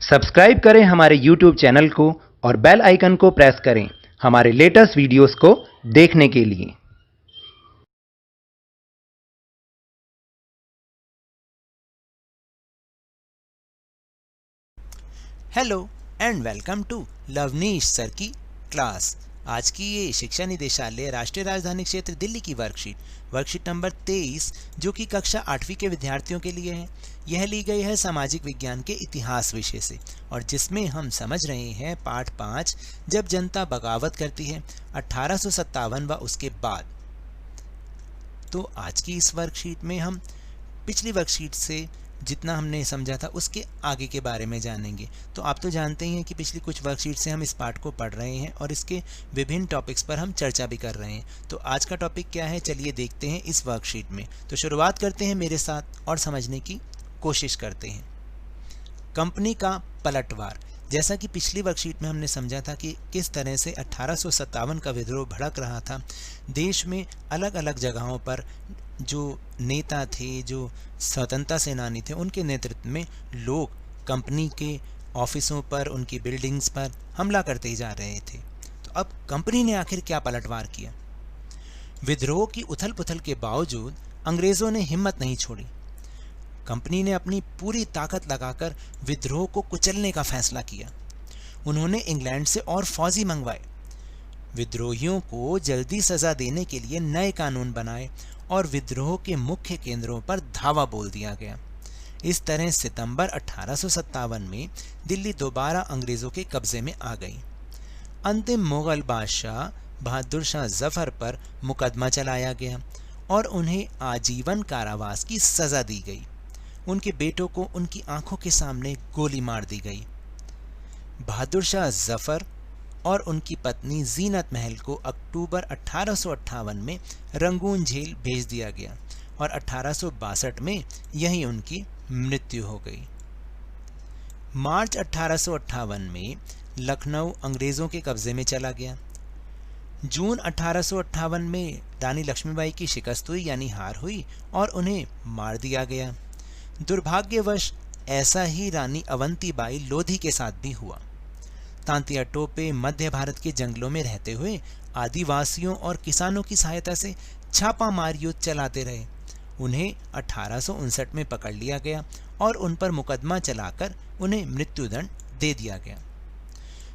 Subscribe करें हमारे YouTube channel को और बेल आइकन को प्रेस करें हमारे लेटेस्ट वीडियोस को देखने के लिए। Hello and welcome to Lovneesh sir की क्लास। आज की ये शिक्षा निदेशालय राष्ट्रीय राजधानी क्षेत्र दिल्ली की वर्कशीट नंबर 23 जो कि कक्षा 8वीं के विद्यार्थियों के लिए है। यह ली गई है सामाजिक विज्ञान के इतिहास विषय से और जिसमें हम समझ रहे हैं पाठ 5 जब जनता बगावत करती है 1857 व उसके बाद। तो आज की इस वर्कशीट में हम पिछली वर्कशीट से जितना हमने समझा था उसके आगे के बारे में जानेंगे। तो आप तो जानते ही हैं कि पिछली कुछ वर्कशीट से हम इस पाठ को पढ़ रहे हैं और इसके विभिन्न टॉपिक्स पर हम चर्चा भी कर रहे हैं। तो आज का टॉपिक क्या है, चलिए देखते हैं इस वर्कशीट में। तो शुरुआत करते हैं मेरे साथ और समझने की कोशिश करते हैं। कंपनी का पलटवार। जैसा कि पिछली वर्कशीट में हमने समझा था कि किस तरह से 1857 का विद्रोह भड़क रहा था। देश में अलग अलग जगहों पर जो नेता थे, जो स्वतंत्रता सेनानी थे, उनके नेतृत्व में लोग कंपनी के ऑफिसों पर, उनकी बिल्डिंग्स पर हमला करते ही जा रहे थे। तो अब कंपनी ने आखिर क्या पलटवार किया? विद्रोह की उथल पुथल के बावजूद अंग्रेजों ने हिम्मत नहीं छोड़ी। कंपनी ने अपनी पूरी ताकत लगाकर विद्रोह को कुचलने का फैसला किया। उन्होंने इंग्लैंड से और फौजी मंगवाए, विद्रोहियों को जल्दी सजा देने के लिए नए कानून बनाए और विद्रोह के मुख्य केंद्रों पर धावा बोल दिया गया। इस तरह सितंबर 1857 में दिल्ली दोबारा अंग्रेजों के कब्जे में आ गई। अंतिम मुगल बादशाह बहादुर शाह जफर पर मुकदमा चलाया गया और उन्हें आजीवन कारावास की सजा दी गई। उनके बेटों को उनकी आंखों के सामने गोली मार दी गई। बहादुर शाह जफर और उनकी पत्नी जीनत महल को अक्टूबर 1858 में रंगून जेल भेज दिया गया और 1862 में यहीं उनकी मृत्यु हो गई। मार्च 1858 में लखनऊ अंग्रेजों के कब्जे में चला गया। जून 1858 में रानी लक्ष्मीबाई की शिकस्त हुई यानी हार हुई और उन्हें मार दिया गया। दुर्भाग्यवश ऐसा ही रानी अवंतीबाई लोधी के साथ भी हुआ। तांतिया टोपे मध्य भारत के जंगलों में रहते हुए आदिवासियों और किसानों की सहायता से छापामार युद्ध चलाते रहे। उन्हें 1859 में पकड़ लिया गया और उन पर मुकदमा चलाकर उन्हें मृत्युदंड दे दिया गया।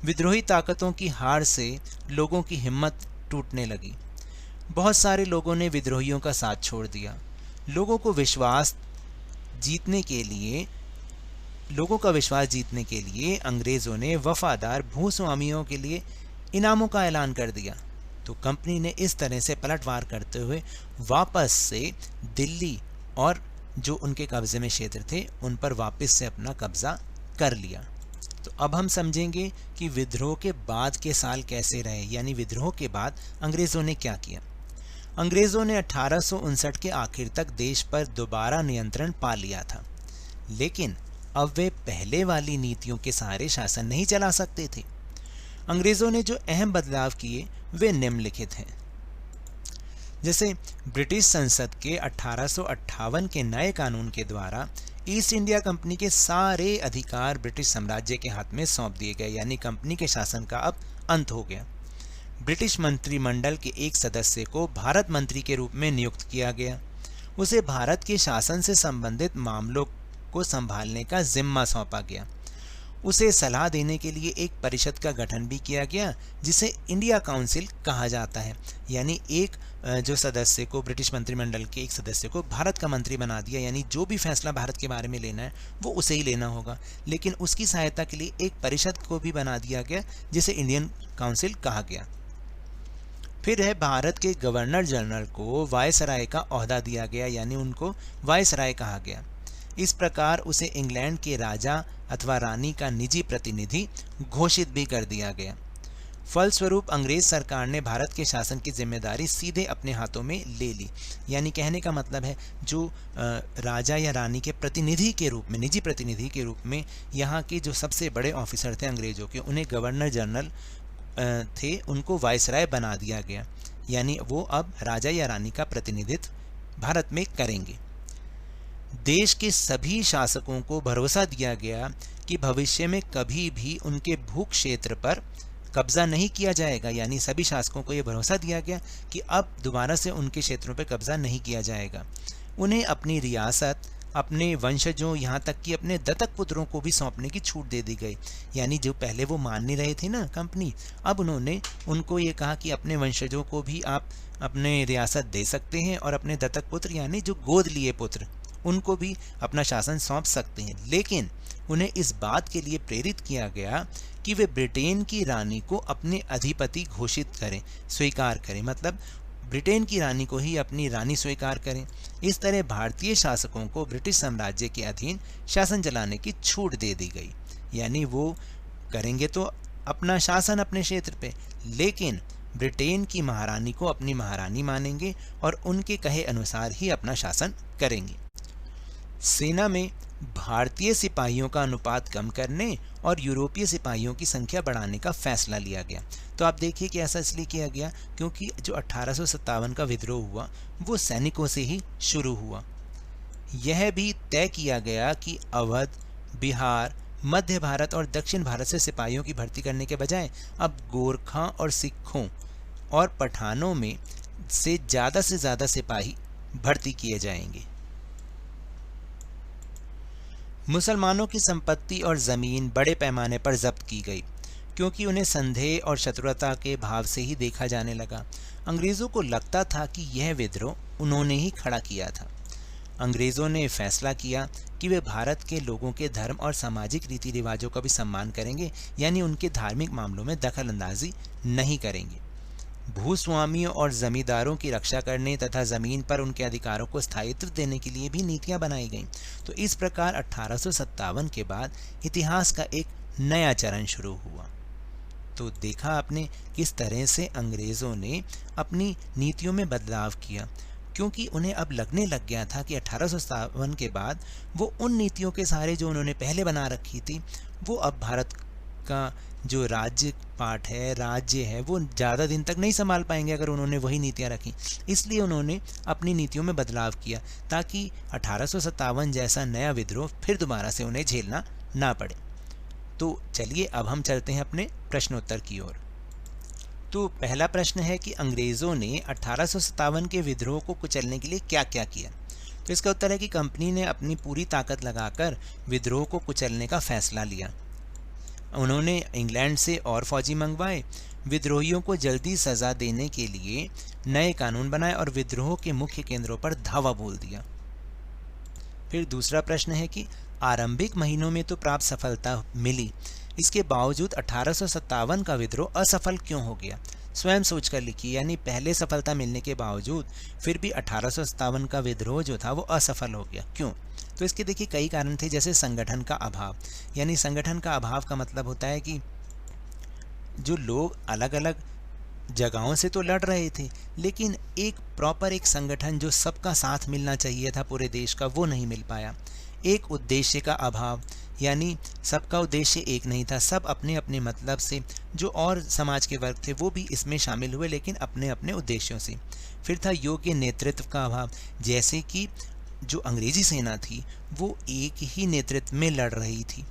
विद्रोही ताकतों की हार से लोगों की हिम्मत टूटने लगी। बहुत सारे लोगों ने विद्रोहियों का साथ छोड़ दिया। लोगों का विश्वास जीतने के लिए अंग्रेजों ने वफादार भूस्वामियों के लिए इनामों का ऐलान कर दिया। तो कंपनी ने इस तरह से पलटवार करते हुए वापस से दिल्ली और जो उनके कब्जे में क्षेत्र थे उन पर वापस से अपना कब्जा कर लिया। तो अब हम समझेंगे कि विद्रोह के बाद के साल कैसे रहे, यानी विद्रोह के बाद अंग्रेजों ने क्या किया। अंग्रेजों ने 1859 के आखिर तक देश पर दोबारा नियंत्रण पा लिया था, लेकिन अब वे पहले वाली नीतियों के सहारे शासन नहीं चला सकते थे। अंग्रेजों ने जो अहम बदलाव किए वे निम्नलिखित हैं। जैसे ब्रिटिश संसद के 1858 के नए कानून के द्वारा ईस्ट इंडिया कंपनी के सारे अधिकार ब्रिटिश साम्राज्य के हाथ में सौंप दिए गए, यानी कंपनी के शासन का अब अंत हो गया। ब्रिटिश मंत्रिमंडल के एक सदस्य को भारत मंत्री के रूप में नियुक्त किया गया। उसे भारत के शासन से संबंधित मामलों को संभालने का जिम्मा सौंपा गया। उसे सलाह देने के लिए एक परिषद का गठन भी किया गया जिसे इंडिया काउंसिल कहा जाता है, यानी एक जो सदस्य को, ब्रिटिश मंत्रिमंडल के एक सदस्य को भारत का मंत्री बना दिया, यानी जो भी फैसला भारत के बारे में लेना है वो उसे ही लेना होगा। लेकिन उसकी सहायता के लिए एक परिषद को भी बना दिया गया जिसे इंडियन काउंसिल कहा गया। फिर है भारत के गवर्नर जनरल को वायसराय का ओहदा दिया गया, यानी उनको वायसराय कहा गया। इस प्रकार उसे इंग्लैंड के राजा अथवा रानी का निजी प्रतिनिधि घोषित भी कर दिया गया। फलस्वरूप अंग्रेज सरकार ने भारत के शासन की जिम्मेदारी सीधे अपने हाथों में ले ली, यानी कहने का मतलब है जो राजा या रानी के प्रतिनिधि के रूप में, निजी प्रतिनिधि के रूप में यहाँ के जो सबसे बड़े ऑफिसर थे अंग्रेजों के, उन्हें गवर्नर जनरल थे, उनको वायसराय बना दिया गया, यानी वो अब राजा या रानी का प्रतिनिधित्व भारत में करेंगे। देश के सभी शासकों को भरोसा दिया गया कि भविष्य में कभी भी उनके भू क्षेत्र पर कब्जा नहीं किया जाएगा। यानी सभी शासकों को यह भरोसा दिया गया कि अब दोबारा से उनके क्षेत्रों पर कब्जा नहीं किया जाएगा। उन्हें अपनी रियासत, अपने वंशजों, यहाँ तक कि अपने दत्तक पुत्रों को भी सौंपने की छूट दे दी गई। यानी जो पहले वो मान नहीं रहे थे ना कंपनी, अब उन्होंने उनको ये कहा कि अपने वंशजों को भी आप अपने रियासत दे सकते हैं और अपने दत्तक पुत्र यानी जो गोद लिए पुत्र उनको भी अपना शासन सौंप सकते हैं। लेकिन उन्हें इस बात के लिए प्रेरित किया गया कि वे ब्रिटेन की रानी को अपने अधिपति घोषित करें, स्वीकार करें, मतलब ब्रिटेन की रानी को ही अपनी रानी स्वीकार करें। इस तरह भारतीय शासकों को ब्रिटिश साम्राज्य के अधीन शासन चलाने की छूट दे दी गई। यानी वो करेंगे तो अपना शासन अपने क्षेत्र पे, लेकिन ब्रिटेन की महारानी को अपनी महारानी मानेंगे और उनके कहे अनुसार ही अपना शासन करेंगे। सेना में भारतीय सिपाहियों का अनुपात कम करने और यूरोपीय सिपाहियों की संख्या बढ़ाने का फैसला लिया गया। तो आप देखिए कि ऐसा इसलिए किया गया क्योंकि जो 1857 का विद्रोह हुआ वो सैनिकों से ही शुरू हुआ। यह भी तय किया गया कि अवध, बिहार, मध्य भारत और दक्षिण भारत से सिपाहियों की भर्ती करने के बजाय अब गोरखा और सिखों और पठानों में से ज़्यादा सिपाही भर्ती किए जाएंगे। मुसलमानों की संपत्ति और ज़मीन बड़े पैमाने पर जब्त की गई क्योंकि उन्हें संदेह और शत्रुता के भाव से ही देखा जाने लगा। अंग्रेज़ों को लगता था कि यह विद्रोह उन्होंने ही खड़ा किया था। अंग्रेज़ों ने फैसला किया कि वे भारत के लोगों के धर्म और सामाजिक रीति रिवाजों का भी सम्मान करेंगे, यानी उनके धार्मिक मामलों में दखल अंदाजी नहीं करेंगे। भूस्वामियों और जमींदारों की रक्षा करने तथा ज़मीन पर उनके अधिकारों को स्थायित्व देने के लिए भी नीतियां बनाई गईं। तो इस प्रकार 1857 के बाद इतिहास का एक नया चरण शुरू हुआ। तो देखा आपने किस तरह से अंग्रेज़ों ने अपनी नीतियों में बदलाव किया, क्योंकि उन्हें अब लगने लग गया था कि 1857 के बाद वो उन नीतियों के सहारे जो उन्होंने पहले बना रखी थी वो अब भारत का जो राज्य पार्ट है, राज्य है, वो ज़्यादा दिन तक नहीं संभाल पाएंगे अगर उन्होंने वही नीतियाँ रखी। इसलिए उन्होंने अपनी नीतियों में बदलाव किया ताकि 1857 जैसा नया विद्रोह फिर दोबारा से उन्हें झेलना ना पड़े। तो चलिए अब हम चलते हैं अपने प्रश्नोत्तर की ओर। तो पहला प्रश्न है कि अंग्रेज़ों ने 1857 के विद्रोह को कुचलने के लिए क्या क्या किया। तो इसका उत्तर है कि कंपनी ने अपनी पूरी ताकत लगाकर विद्रोह को कुचलने का फैसला लिया। उन्होंने इंग्लैंड से और फौजी मंगवाए, विद्रोहियों को जल्दी सज़ा देने के लिए नए कानून बनाए और विद्रोह के मुख्य केंद्रों पर धावा बोल दिया। फिर दूसरा प्रश्न है कि आरंभिक महीनों में तो प्राप्त सफलता मिली, इसके बावजूद 1857 का विद्रोह असफल क्यों हो गया। स्वयं सोचकर लिखिए, यानी पहले सफलता मिलने के बावजूद फिर भी 1857 का विद्रोह जो था वो असफल हो गया, क्यों। तो इसके देखिए कई कारण थे, जैसे संगठन का अभाव। यानी संगठन का अभाव का मतलब होता है कि जो लोग अलग अलग जगहों से तो लड़ रहे थे, लेकिन एक प्रॉपर एक संगठन जो सबका साथ मिलना चाहिए था पूरे देश का, वो नहीं मिल पाया। एक उद्देश्य का अभाव, यानी सबका उद्देश्य एक नहीं था, सब अपने अपने मतलब से, जो और समाज के वर्ग थे वो भी इसमें शामिल हुए लेकिन अपने अपने उद्देश्यों से। फिर था योग्य नेतृत्व का अभाव, जैसे कि जो अंग्रेजी सेना थी वो एक ही नेतृत्व में लड़ रही थी,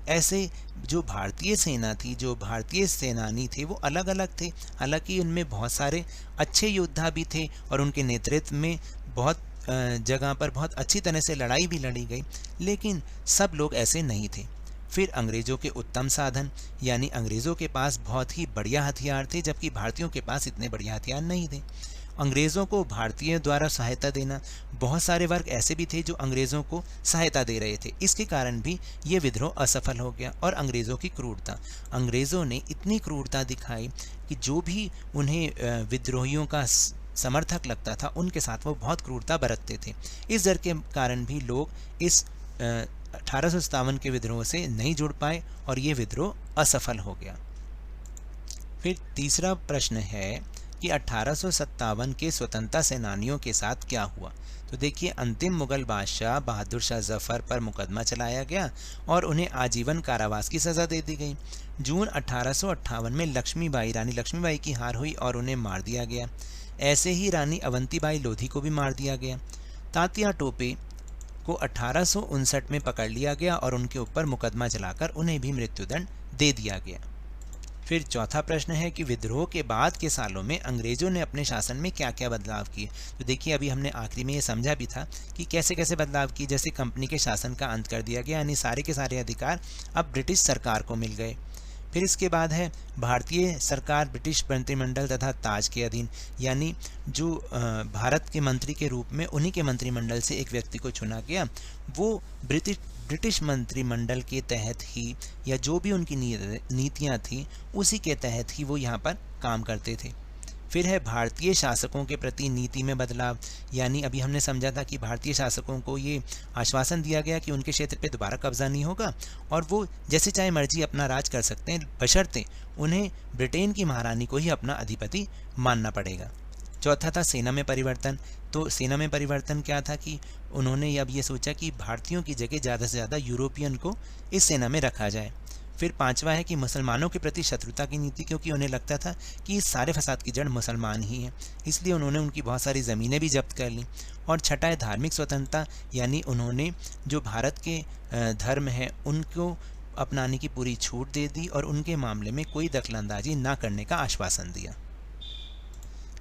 ऐसे जो भारतीय सेना थी, जो भारतीय सेनानी थे वो अलग अलग थे। हालांकि उनमें बहुत सारे अच्छे योद्धा भी थे और उनके नेतृत्व में बहुत जगह पर बहुत अच्छी तरह से लड़ाई भी लड़ी गई, लेकिन सब लोग ऐसे नहीं थे। फिर अंग्रेज़ों के उत्तम साधन, यानी अंग्रेज़ों के पास बहुत ही बढ़िया हथियार थे जबकि भारतीयों के पास इतने बढ़िया हथियार नहीं थे। अंग्रेज़ों को भारतीयों द्वारा सहायता देना, बहुत सारे वर्ग ऐसे भी थे जो अंग्रेज़ों को सहायता दे रहे थे, इसके कारण भी ये विद्रोह असफल हो गया। और अंग्रेज़ों की क्रूरता, अंग्रेज़ों ने इतनी क्रूरता दिखाई कि जो भी उन्हें विद्रोहियों का समर्थक लगता था उनके साथ वो बहुत क्रूरता बरतते थे। इस डर के कारण भी लोग इस 1857 के विद्रोह से नहीं जुड़ पाए और ये विद्रोह असफल हो गया। फिर तीसरा प्रश्न है कि 1857 के स्वतंत्रता सेनानियों के साथ क्या हुआ। तो देखिए, अंतिम मुगल बादशाह बहादुर शाह जफ़र पर मुकदमा चलाया गया और उन्हें आजीवन कारावास की सज़ा दे दी गई। जून 1858 में लक्ष्मीबाई, रानी लक्ष्मीबाई की हार हुई और उन्हें मार दिया गया। ऐसे ही रानी अवंतीबाई लोधी को भी मार दिया गया। तात्या टोपे को 1859 में पकड़ लिया गया और उनके ऊपर मुकदमा चलाकर उन्हें भी मृत्युदंड दे दिया गया। फिर चौथा प्रश्न है कि विद्रोह के बाद के सालों में अंग्रेजों ने अपने शासन में क्या क्या बदलाव किए। तो देखिए, अभी हमने आखिरी में ये समझा भी था कि कैसे कैसे बदलाव किए। जैसे कंपनी के शासन का अंत कर दिया गया, यानी सारे के सारे अधिकार अब ब्रिटिश सरकार को मिल गए। फिर इसके बाद है भारतीय सरकार ब्रिटिश मंत्रिमंडल तथा ताज के अधीन, यानी जो भारत के मंत्री के रूप में उन्हीं के मंत्रिमंडल से एक व्यक्ति को चुना गया, वो ब्रिटिश मंत्रिमंडल के तहत ही, या जो भी उनकी नीतियां थी उसी के तहत ही वो यहाँ पर काम करते थे। फिर है भारतीय शासकों के प्रति नीति में बदलाव, यानी अभी हमने समझा था कि भारतीय शासकों को ये आश्वासन दिया गया कि उनके क्षेत्र पे दोबारा कब्जा नहीं होगा और वो जैसे चाहे मर्जी अपना राज कर सकते हैं, बशर्ते उन्हें ब्रिटेन की महारानी को ही अपना अधिपति मानना पड़ेगा। चौथा था सेना में परिवर्तन। तो सेना में परिवर्तन क्या था कि उन्होंने अब ये सोचा कि भारतीयों की जगह ज़्यादा से ज़्यादा यूरोपियन को इस सेना में रखा जाए। फिर पांचवा है कि मुसलमानों के प्रति शत्रुता की नीति, क्योंकि उन्हें लगता था कि इस सारे फसाद की जड़ मुसलमान ही हैं, इसलिए उन्होंने उनकी बहुत सारी ज़मीनें भी जब्त कर लीं। और छठा है धार्मिक स्वतंत्रता, यानी उन्होंने जो भारत के धर्म हैं उनको अपनाने की पूरी छूट दे दी और उनके मामले में कोई दखलंदाजी ना करने का आश्वासन दिया।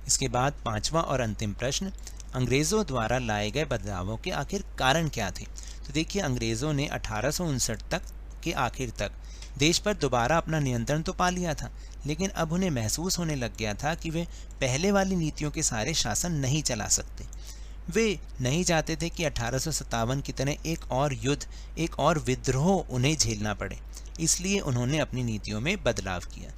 इसके बाद पांचवा और अंतिम प्रश्न, अंग्रेज़ों द्वारा लाए गए बदलावों के आखिर कारण क्या थे। तो देखिए, अंग्रेज़ों ने 1859 तक के आखिर तक देश पर दोबारा अपना नियंत्रण तो पा लिया था, लेकिन अब उन्हें महसूस होने लग गया था कि वे पहले वाली नीतियों के सारे शासन नहीं चला सकते। वे नहीं चाहते थे कि 1857 की तरह एक और युद्ध, एक और विद्रोह उन्हें झेलना पड़े, इसलिए उन्होंने अपनी नीतियों में बदलाव किया।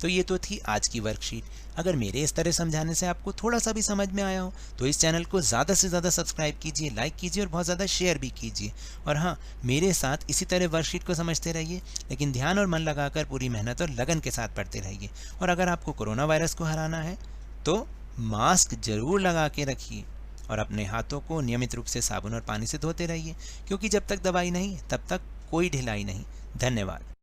तो ये तो थी आज की वर्कशीट। अगर मेरे इस तरह समझाने से आपको थोड़ा सा भी समझ में आया हो तो इस चैनल को ज़्यादा से ज़्यादा सब्सक्राइब कीजिए, लाइक कीजिए और बहुत ज़्यादा शेयर भी कीजिए। और हाँ, मेरे साथ इसी तरह वर्कशीट को समझते रहिए, लेकिन ध्यान और मन लगाकर पूरी मेहनत और लगन के साथ पढ़ते रहिए। और अगर आपको कोरोना वायरस को हराना है तो मास्क ज़रूर लगा के रखिए और अपने हाथों को नियमित रूप से साबुन और पानी से धोते रहिए, क्योंकि जब तक दवाई नहीं तब तक कोई ढिलाई नहीं। धन्यवाद।